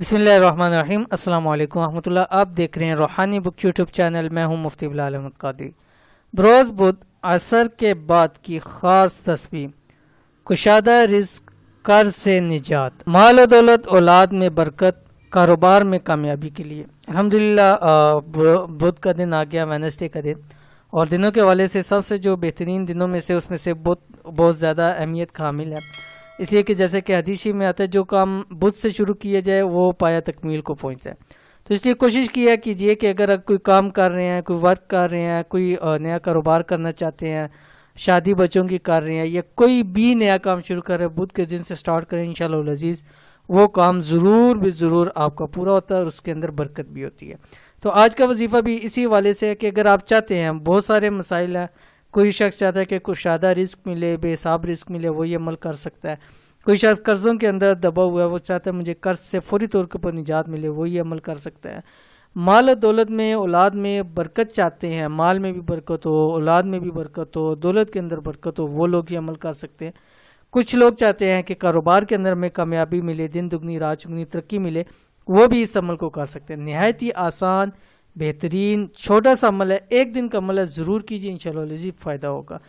बिस्मिल्लाहिर्रहमानिर्रहीम। अस्सलाम वालेकुम रहमतुल्लाह। आप देख रहे हैं रूहानी बुक यूट्यूब चैनल। मैं हूं मुफ्ती बिलाल अहमद कादरी। बरोज़ बुध असर के बाद की ख़ास तस्बीह, कुशादा रिज़्क, कर्ज से निजात, माल और दौलत, औलाद में बरकत, कारोबार में कामयाबी के लिए। अल्हम्दुलिल्लाह बुध का दिन आ गया, वेडनेसडे का दिन, और दिनों के हवाले से सबसे जो बेहतरीन दिनों में से उसमें से बुध बहुत ज़्यादा अहमियत का हामिल है। इसलिए कि जैसे कि हदीसी में आता है, जो काम बुध से शुरू किया जाए वो पाया तकमील को पहुँच जाए। तो इसलिए कोशिश किया कीजिए कि अगर आप कोई काम कर रहे हैं, कोई वर्क कर रहे हैं, कोई नया कारोबार करना चाहते हैं, शादी बच्चों की कर रहे हैं, या कोई भी नया काम शुरू कर रहे हैं, बुध के दिन से स्टार्ट करें। इंशाअल्लाह अज़ीज़ वो काम ज़रूर आपका पूरा होता है और उसके अंदर बरकत भी होती है। तो आज का वजीफ़ा भी इसी वाले से है कि अगर आप चाहते हैं, बहुत सारे मसाइल हैं, कोई शख्स चाहता है कि कुशादा रिस्क मिले, बेहिसाब रिस्क मिले, वो ये अमल कर सकता है। कोई शख्स कर्ज़ों के अंदर दबा हुआ है, वो चाहता है मुझे कर्ज से फौरी तौर के ऊपर निजात मिले, वो ये अमल कर सकता है। माल और दौलत में, औलाद में बरकत चाहते हैं, माल में भी बरकत हो, औलाद में भी बरकत हो, दौलत के अंदर बरकत हो, वो लोग ये अमल कर सकते हैं। कुछ लोग चाहते हैं कि कारोबार के अंदर में कामयाबी मिले, दिन दुगनी रात चुगनी तरक्की मिले, वो भी इस अमल को कर सकते हैं। नहायत ही आसान, बेहतरीन, छोटा सा अमल है, एक दिन का अमल है, ज़रूर कीजिए, इंशाअल्लाह अज़ीज़ फ़ायदा होगा।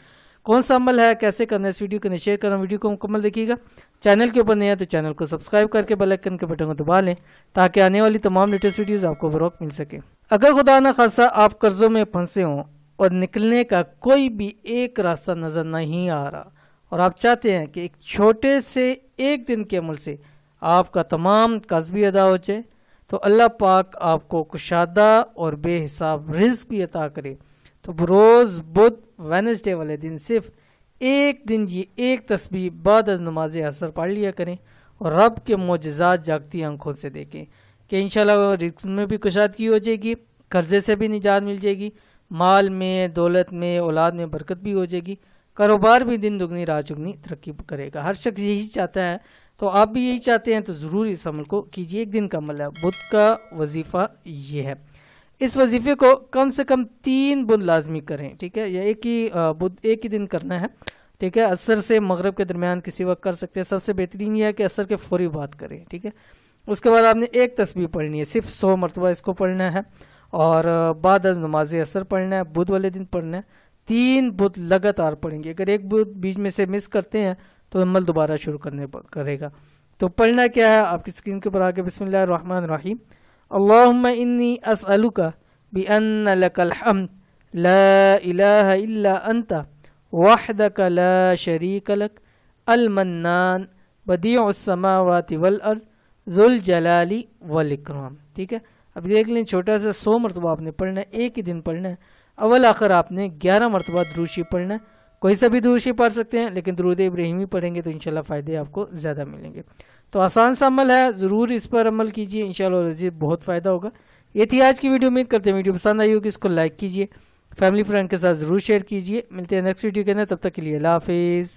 कौन सा अमल है, कैसे करना है, इस वीडियो को शेयर करना, वीडियो को मुकम्मल देखिएगा। चैनल के ऊपर नहीं है तो चैनल को सब्सक्राइब करके बेल आइकन के बटन को दबा लें, ताकि आने वाली तमाम लेटेस्ट वीडियोस आपको बरोक्त मिल सके। अगर खुदा न खासा आप कर्जों में फंसे हों और निकलने का कोई भी एक रास्ता नज़र नहीं आ रहा, और आप चाहते हैं कि एक छोटे से एक दिन के अमल से आपका तमाम कर्ज भी अदा हो जाए, तो अल्लाह पाक आपको कुशादा और बेहिसाब रिज़्क भी अता करे। तो रोज़ बुध वेडनेसडे वाले दिन सिर्फ एक दिन ये एक तस्बीह बाद अज़ नमाज असर पढ़ लिया करें, और रब के मोजज़ात जागती आंखों से देखें कि इंशाअल्लाह रिज़्क में भी कुशादगी हो जाएगी, कर्जे से भी निजात मिल जाएगी, माल में, दौलत में, औलाद में बरकत भी हो जाएगी, कारोबार भी दिन दुगनी रात चुगनी तरक्की करेगा। हर शख्स यही चाहता है, तो आप भी यही चाहते हैं, तो ज़रूर इस अमल को कीजिए। एक दिन का अमल है, बुध का वजीफ़ा ये है। इस वजीफे को कम से कम 3 बुध लाजमी करें, ठीक है, या एक ही बुध एक ही दिन करना है, ठीक है। असर से मगरब के दरमियान किसी वक्त कर सकते हैं। सबसे बेहतरीन यह है कि असर के फौरी बात करें, ठीक है। उसके बाद आपने एक तस्बीह पढ़नी है, सिर्फ 100 मरतबा इसको पढ़ना है, और बाद अज़ नमाज असर पढ़ना है, बुध वाले दिन पढ़ना है। 3 बुध लगातार पढ़ेंगे। अगर एक बुध बीच में से मिस करते हैं तो अमल दोबारा शुरू करेगा। तो पढ़ना क्या है, आपकी स्क्रीन के ऊपर आके बिस्मिल्लाहिर्रहमानिर्रहीम। अल्लाहुम्मा इन्नी अस्अलुका बिअन्न लकल हम्द ला इलाहा इल्ला अंता वहदका ला शरीका लक अल मन्नान बदीउस समावाति वल अर्द ज़ुल जलाली वल इकराम। ठीक है, अब देख लें, छोटा सा 100 मरतबा आपने पढ़ना है, एक ही दिन पढ़ना है। अव्वल आखिर आपने 11 मरतबा दुरूद शरीफ पढ़ना है। कोई सा भी दुरूद शरीफ पढ़ सकते हैं, लेकिन दुरूद इब्राहिमी पढ़ेंगे तो इंशाल्लाह फ़ायदे आपको ज़्यादा मिलेंगे। तो आसान सा अमल है, ज़रूर इस पर अमल कीजिए, इंशाअल्लाह बहुत फ़ायदा होगा। ये थी आज की वीडियो। उम्मीद करते हैं वीडियो पसंद आई होगी, इसको लाइक कीजिए, फैमिली फ्रेंड के साथ ज़रूर शेयर कीजिए। मिलते हैं नेक्स्ट वीडियो के अंदर, तब तक के लिए अल्लाह हाफिज़।